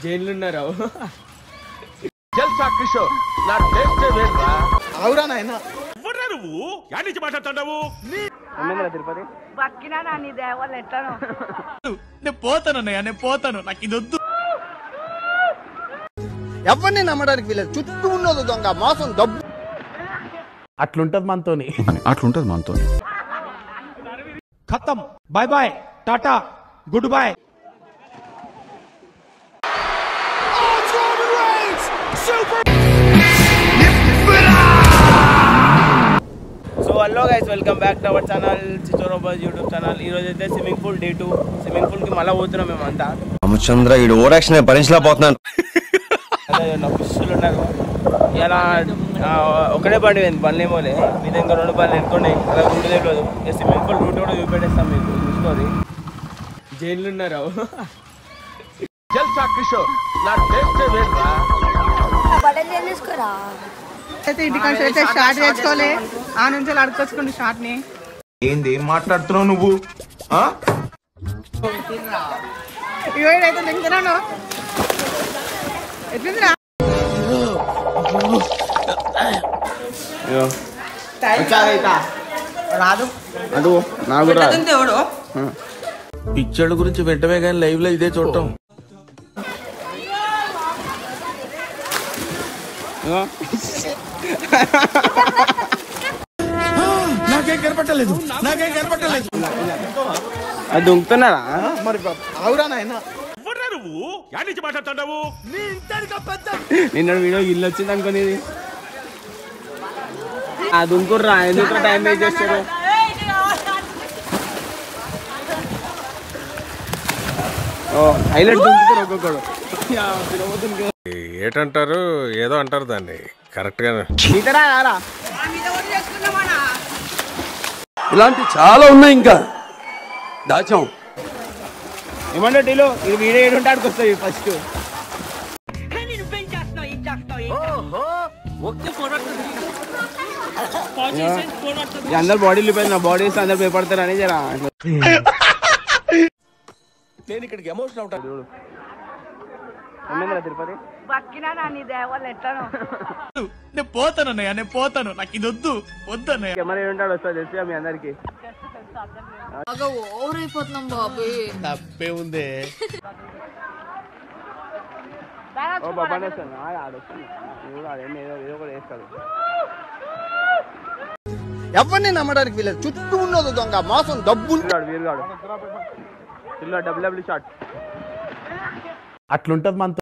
Jail ఉన్నారా? కిషోర్ నా taste వేర్రా. అవురా నాయన నువ్వు యాడ్ నుంచి మాట్లాడుతున్నావు? తిరుపతి బక్కినా నా నీ దేవాళ్ళు ఎట్లను నేను పోతానన్నయ్య, నేను పోతాను, నాకు ఇది వద్దు. ఎవరిని నమ్మడానికి వీలేదు. చుట్టూ ఉన్నది దొంగ, మోసం, డబ్బు. అట్లుంటది మనతో. खत्म, bye bye, tata, goodbye. So hello guys, welcome back to our channel Chichorobaz YouTube channel. ఈ రోజు అయితే swimming pool day 2 swimming pool కి మళ్ళీ పోతున్నాం మేమంతా. రామచంద్ర ఈ ఓవరాక్షన్ భరించలేకపోతున్నాను. ఫిష్లు ఉన్నారు ఇలా. ఒకటే బండి పోయింది, బండ్లు ఏమోలే. మీ దగ్గర 2 బండ్లు ఎన్నుకోండి, అలా గుండె తెలియదు. స్విమ్మింగ్ పూల్ రూట్ కూడా చూపెట్టేస్తాం మీకు, చూసుకోండి. జైలు ఉన్నారా? కిషోర్ నా టేస్ట్ వేర్రా. బట్టలు చేసుకోరా అయితే ఇంటికాడ అయితే షార్ట్ తెచ్చుకోలే, ఆ నుంచి అడుకొచ్చుకోండి షార్ట్ ని. ఏంది మాట్లాడుతున్నావు నువ్వు? ఇవేడైతే తింటున్నాను ఎట్లుందిరా? రాదు అడు నాకు ఎవడు పిచ్చోళ్ళ గురించి వెంటనే కానీ లైవ్ లో ఇదే చూడటం. నాకేం కనపట్టలేదు. అది దుంకుతున్నారా? మరి అవురా నాయన నువ్వు యాడ్ నుంచి మాట్లాడుతున్నావు? నిన్న వీడియో ఇల్లు వచ్చింది అనుకునేది. ఆ దుంకుర్రా, ఎందుకు టైం వేస్ట్ చేస్తారు? హైలైట్ దుంకుతారు ఒక్కొక్కడు. ఏటంటారు, ఏదో అంటారు దాన్ని కరెక్ట్ గా. ఇలాంటి చాలా ఉన్నాయి, ఇంకా దాచాం. ఏమన్నా టీలో ఇది వీడియో ఏడుంటాడికి వస్తాయి ఫస్ట్. అందరు బాడీలు పోయింది, నా బాడీస్ అందరు భయపడతారు అని జరా. నేను ఇక్కడికి ఎమోషన్ అవుతాను. తిరుపతి బక్కినా నా నీ దేవాళ్ళు ఎట్లను నేను పోతానన్నయ్య, నేను పోతాను, నాకు ఇది వద్దు వద్దన్నయ్య. కెమెరా ఏడుంటాడు వస్తుంది తెలుసుగా మీ అందరికి. ఓవర్ అయిపోతున్నాం బాబు. తప్పే ఉంది. ఓ బాబానే వస్తాను, ఆడొస్తుంది ఏదో కూడా వేస్తాడు. ఎవరిని నమ్మడానికి వీలేదు. చుట్టూ ఉన్నది దొంగ, మోసం, డబ్బు. వీరుగాడు డబ్ల్యూ షాట్. అట్లుంటది మనతో.